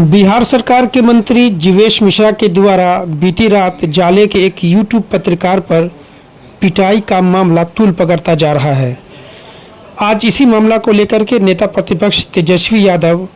बिहार सरकार के मंत्री जीवेश मिश्रा के द्वारा बीती रात जाले के एक यूट्यूब पत्रकार पर पिटाई का मामला तूल पकड़ता जा रहा है। आज इसी मामला को लेकर के नेता प्रतिपक्ष तेजस्वी यादव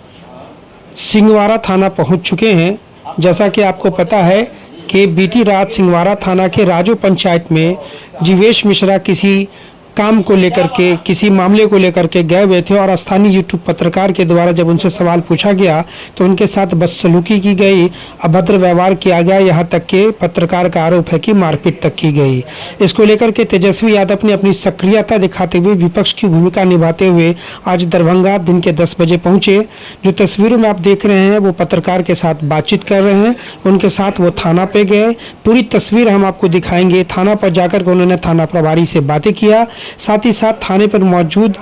सिंहवाड़ा थाना पहुंच चुके हैं। जैसा कि आपको पता है कि बीती रात सिंहवाड़ा थाना के राजो पंचायत में जीवेश मिश्रा किसी काम को लेकर के, किसी मामले को लेकर के गए हुए थे और स्थानीय यूट्यूब पत्रकार के द्वारा जब उनसे सवाल पूछा गया तो उनके साथ बदसलूकी की गई, अभद्र व्यवहार किया गया। यहाँ तक कि पत्रकार का आरोप है कि मारपीट तक की गई। इसको लेकर के तेजस्वी यादव ने अपनी सक्रियता दिखाते हुए विपक्ष की भूमिका निभाते हुए आज दरभंगा दिन के 10 बजे पहुंचे। जो तस्वीरों में आप देख रहे हैं वो पत्रकार के साथ बातचीत कर रहे हैं, उनके साथ वो थाना पे गए। पूरी तस्वीर हम आपको दिखाएंगे। थाना पर जाकर के उन्होंने थाना प्रभारी से बातें किया, साथ ही साथ थाने पर मौजूद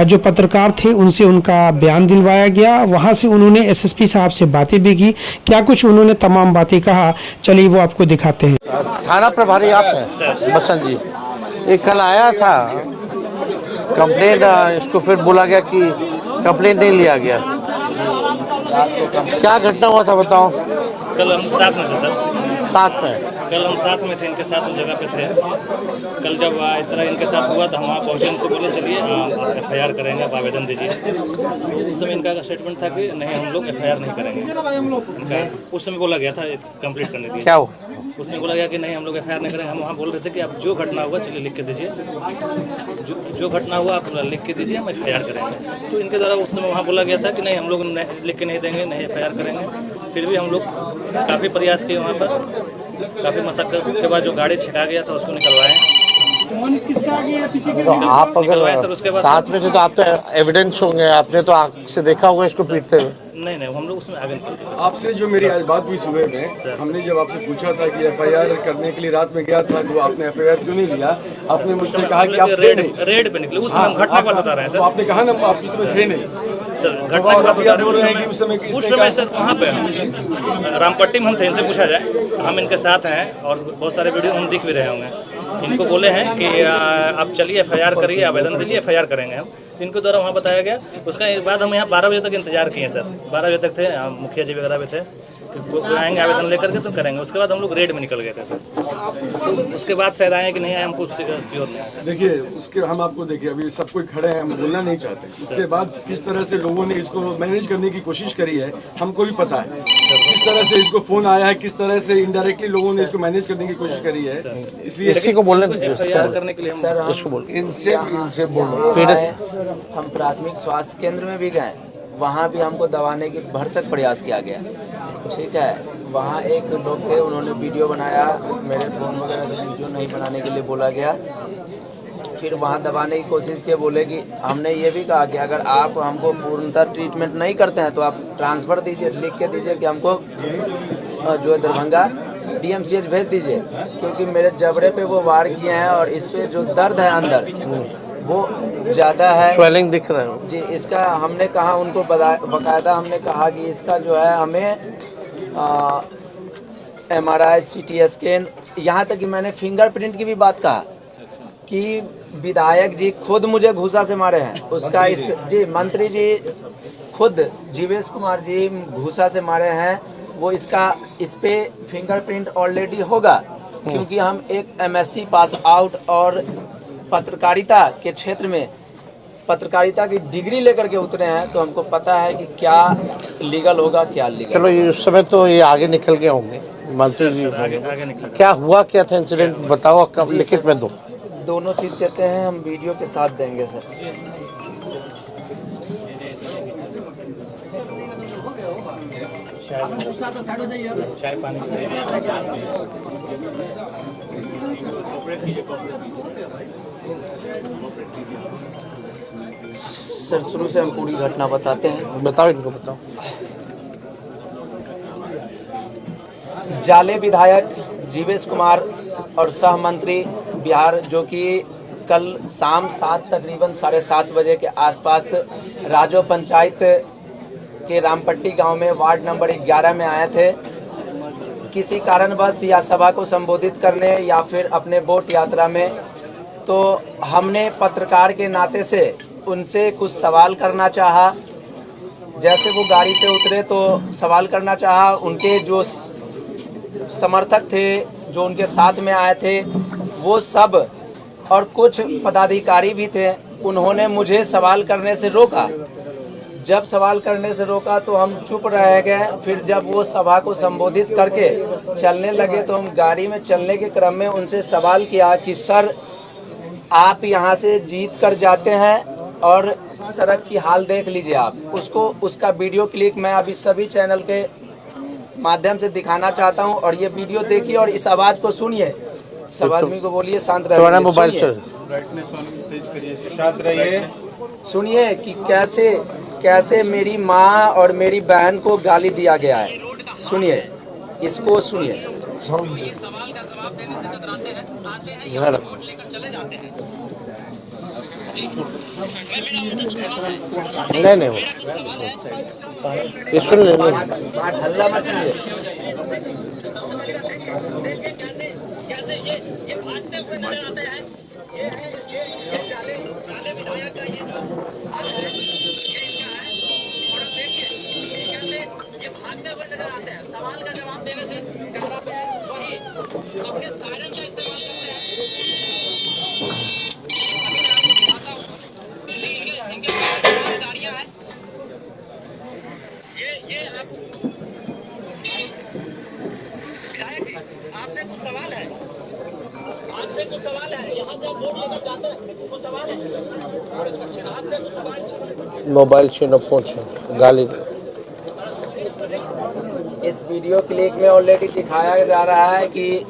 जो पत्रकार थे उनसे उनका बयान दिलवाया गया। वहां से उन्होंने एसएसपी साहब से बातें भी की। क्या कुछ उन्होंने तमाम बातें कहा, चलिए वो आपको दिखाते हैं। थाना प्रभारी आप हैं बच्चन जी, ये कल आया था कंप्लेंट, इसको फिर बोला गया कि कंप्लेंट नहीं लिया गया। क्या घटना हुआ था बताओ। कल हम साथ में थे सर। साथ में कल हम साथ में थे, इनके साथ उस जगह पे थे। कल जब इस तरह इनके साथ हुआ तो हम वहाँ पहुँचे, उनको बोले चलिए आप FIR करेंगे, आप आवेदन दीजिए। उस समय इनका स्टेटमेंट था कि नहीं हम लोग FIR नहीं करेंगे। इनका उस समय बोला गया था कंप्लीट करने दिए। क्या हो उसमें बोला गया कि नहीं हम लोग FIR नहीं करेंगे। हम वहाँ बोल रहे थे कि आप जो घटना हुआ चलिए लिख के दीजिए, जो घटना हुआ आप लिख के दीजिए, हम FIR करेंगे। तो इनके द्वारा उस समय वहाँ बोला गया था कि नहीं हम लोग लिख के नहीं देंगे, नहीं FIR करेंगे। फिर भी हम लोग काफ़ी प्रयास किए, वहाँ पर काफ़ी मशक्कत के बाद जो गाड़ी छिका गया था उसको निकलवाए। तो आप अगर उसके बाद साथ में थे तो आप तो एविडेंस होंगे, आपने तो आँख से देखा होगा इसको पीटते हुए। नहीं हम लोग उसमें आगे आपसे जो मेरी आज बात हुई सुबह में, हमने जब आपसे पूछा था कि FIR करने के लिए रात में गया था तो आपने FIR क्यों नहीं लिया, आपने मुझसे कहा कि आप रेड पे निकले। उस समय हम घटना को बता रहे हैं सर। तो आपने कहा ना आप उस समय थे नहीं सर, घटना को बता रहे हैं। उस समय सर वहाँ पे हम रामपट्टी में हम थे। इनसे पूछा जाए, हम इनके साथ हैं और बहुत सारे वीडियो हम दिख भी रहे होंगे। इनको बोले हैं कि आप चलिए FIR करिए, आवेदन दीजिए, FIR करेंगे हम। तो इनको द्वारा वहाँ बताया गया। उसका बाद हम यहाँ 12 बजे तक इंतजार किए सर। 12 बजे तक थे, मुखिया जी वगैरह भी थे कि आएंगे आवेदन लेकर के तो करेंगे। उसके बाद हम लोग रेड में निकल गए थे सर। तो उसके बाद शायद आए कि नहीं आए हमको श्योर नहीं है सर। देखिए उसके हम आपको देखिए अभी सब कोई खड़े हैं, हम बोलना नहीं चाहते। उसके बाद किस तरह से लोगों ने इसको मैनेज करने की कोशिश करी है हमको भी पता है। किस तरह से इसको फोन आया है, किस तरह से इनडायरेक्टली लोगों ने इसको मैनेज करने की कोशिश करी है। इसलिए इसी को बोलने FIR करने के लिए हम इसको बोल इनसे बोलो। पीड़ित हम प्राथमिक स्वास्थ्य केंद्र में भी गए, वहाँ भी हमको दबाने की भरसक प्रयास किया गया। ठीक है, वहाँ एक लोग थे, उन्होंने वीडियो बनाया, मेरे फ़ोन वगैरह से वीडियो नहीं बनाने के लिए बोला गया। फिर वहाँ दबाने की कोशिश की, बोले कि हमने ये भी कहा कि अगर आप हमको पूर्णतः ट्रीटमेंट नहीं करते हैं तो आप ट्रांसफ़र दीजिए, लिख के दीजिए कि हमको जो है दरभंगा DMCH भेज दीजिए, क्योंकि मेरे जबड़े पे वो वार किए हैं और इस पर जो दर्द है अंदर वो ज़्यादा है, स्वेलिंग दिख रहा है जी। इसका हमने कहा उनको बकायदा हमने कहा कि इसका जो है हमें MRI CT स्कैन, यहाँ तक कि मैंने फिंगरप्रिंट की भी बात कहा कि विधायक जी खुद मुझे घूसा से मारे हैं। उसका इस जी मंत्री जी खुद जीवेश कुमार जी घूसा से मारे हैं। वो इस पे फिंगरप्रिंट ऑलरेडी होगा, क्योंकि हम एक MSc पास आउट और पत्रकारिता के क्षेत्र में पत्रकारिता की डिग्री लेकर के उतरे हैं, तो हमको पता है कि क्या लीगल होगा क्या लीगल। चलो ये उस समय तो ये आगे निकल गए होंगे मंत्री जी। आगे निकल। क्या हुआ क्या था इंसिडेंट बताओ, कब लिखित में दो। दोनों चीज़ देते हैं, हम वीडियो के साथ देंगे सर। चाय पानी सर शुरू से हम पूरी घटना बताते हैं। बताओ इनको बताओ। जाले विधायक जीवेश कुमार और सह मंत्री बिहार, जो कि कल शाम तकरीबन 7:30 बजे के आसपास राजो पंचायत के रामपट्टी गांव में वार्ड नंबर 11 में आए थे, किसी कारणवश या सभा को संबोधित करने या फिर अपने वोट यात्रा में। तो हमने पत्रकार के नाते से उनसे कुछ सवाल करना चाहा। जैसे वो गाड़ी से उतरे तो सवाल करना चाहा। उनके जो समर्थक थे, जो उनके साथ में आए थे, वो सब और कुछ पदाधिकारी भी थे, उन्होंने मुझे सवाल करने से रोका। जब सवाल करने से रोका तो हम चुप रह गए। फिर जब वो सभा को संबोधित करके चलने लगे तो हम गाड़ी में चलने के क्रम में उनसे सवाल किया कि सर, आप यहाँ से जीत कर जाते हैं और सड़क की हाल देख लीजिए आप। उसका वीडियो क्लिप मैं अभी सभी चैनल के माध्यम से दिखाना चाहता हूँ और ये वीडियो देखिए और इस आवाज़ को सुनिए। सब आदमी को बोलिए शांत रहिए, मोबाइल सुनिए कि कैसे मेरी माँ और मेरी बहन को गाली दिया गया है। सुनिए, इसको सुनिए। नहीं वो ये सुन ले। हल्ला मत कीजिए। सवाल का जवाब देने से वही अपने सायरन का इस्तेमाल करते हैं। इनके पास गाड़ियां हैं। ये विधायक जी, आपसे कुछ सवाल है। यहाँ से वोट लेकर जाते हैं, कुछ सवाल है आपसे, कुछ सवाल। मोबाइल छीनो, फोन छीनो, गाली। इस वीडियो क्लिप में ऑलरेडी दिखाया जा रहा है कि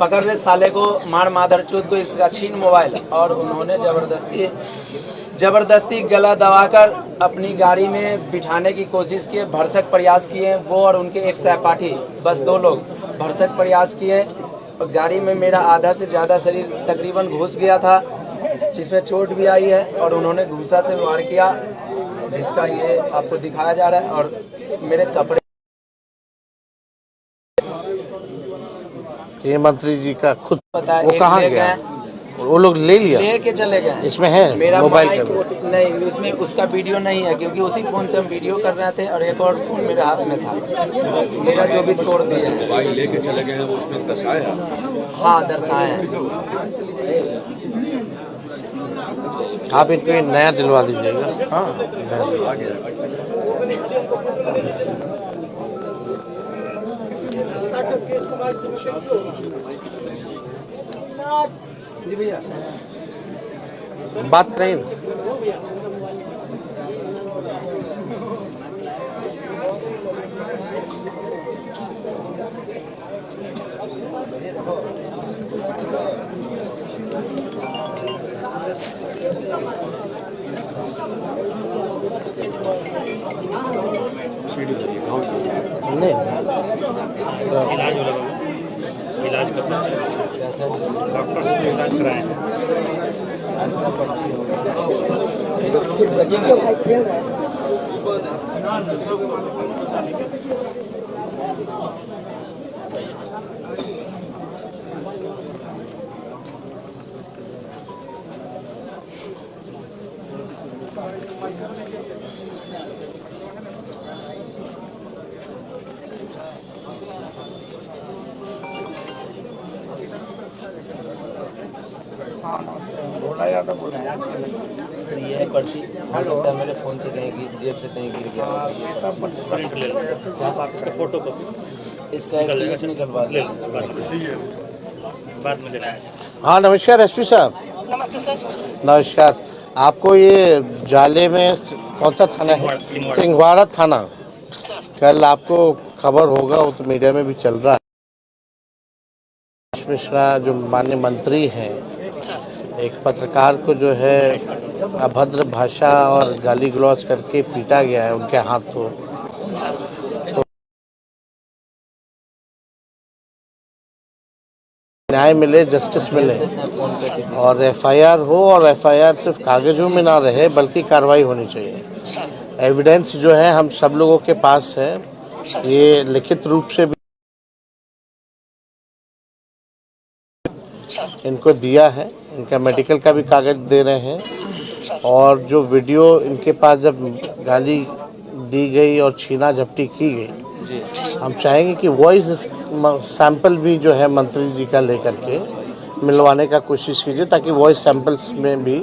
पकड़ रहे साले को, मार मादरचोद को, इसका छीन मोबाइल। और उन्होंने ज़बरदस्ती गला दबाकर अपनी गाड़ी में बिठाने की कोशिश किए, भरसक प्रयास किए। वो और उनके एक सहपाठी, बस 2 लोग भरसक प्रयास किए। और गाड़ी में मेरा आधा से ज़्यादा शरीर तकरीबन घुस गया था, जिसमें चोट भी आई है। और उन्होंने घूंसा से वार किया, जिसका ये आपको दिखाया जा रहा है। और मेरे कपड़े, ये मंत्री जी का खुद पता है, वो कहाँ गया? वो लोग ले लिया, लेके चले गए। इसमें है मेरा मोबाइल का नहीं, इसमें उसका वीडियो नहीं है, क्योंकि उसी फोन से हम वीडियो कर रहे थे और एक और फोन मेरे हाथ में था। मेरा जो भी तोड़ दिया है, मोबाइल लेके चले गए हैं, वो उसमें दर्शाया। हाँ, दर्शाए हैं। आप इनको ये नया दिलवा दीजिएगा। हाँ, आ गया। जी भैया, बात करें। नहीं, इलाज का कैसा डॉक्टर से इलाज कराए हैं। सर, ये है पर्ची। हो सकता है मेरे फ़ोन से कहीं जेब से कहीं गिर गया। प्रिंट ले लो, इसका फोटो कॉपी इसका एक क्लिप निकलवा ले दो। लो, बाद में लेना है। हाँ, नमस्कार एसपी साहब। नमस्ते सर। नमस्कार। आपको ये जाले में कौन सा थाना है? सिंहवाड़ा थाना। कल आपको खबर होगा, वो तो मीडिया में भी चल रहा है, मिश्रा जो माननीय मंत्री हैं, एक पत्रकार को जो है अभद्र भाषा और गाली गलौज करके पीटा गया है उनके हाथों। तो न्याय मिले, जस्टिस मिले और एफआईआर हो, और एफआईआर सिर्फ कागजों में ना रहे बल्कि कार्रवाई होनी चाहिए। एविडेंस जो है हम सब लोगों के पास है, ये लिखित रूप से भी इनको दिया है, इनका मेडिकल का भी कागज दे रहे हैं। और जो वीडियो इनके पास जब गाली दी गई और छीना झपटी की गई, जी हम चाहेंगे कि वॉइस सैंपल भी जो है मंत्री जी का लेकर के मिलवाने का कोशिश कीजिए, ताकि वॉइस सैंपल्स में भी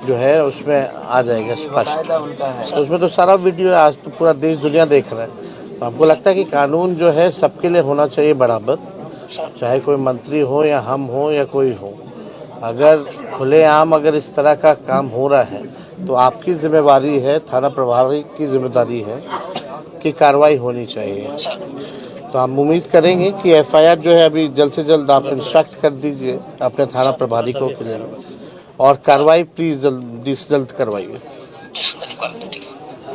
जो है उसमें आ जाएगा स्पष्ट। कायदा उनका है। तो उसमें तो सारा वीडियो आज तो पूरा देश दुनिया देख रहा है। तो हमको लगता है कि कानून जो है सबके लिए होना चाहिए बराबर, चाहे कोई मंत्री हो या हम हो या कोई हो। अगर खुलेआम अगर इस तरह का काम हो रहा है तो आपकी जिम्मेवारी है, थाना प्रभारी की जिम्मेदारी है कि कार्रवाई होनी चाहिए। तो हम उम्मीद करेंगे कि एफआईआर जो है अभी जल्द से जल्द आप इंस्ट्रक्ट कर दीजिए अपने थाना प्रभारी को के लिए, और कार्रवाई प्लीज़ जल्द से जल्द करवाइए।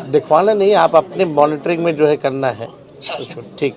दिखवाना नहीं, आप अपने मॉनिटरिंग में जो है करना है। ठीक।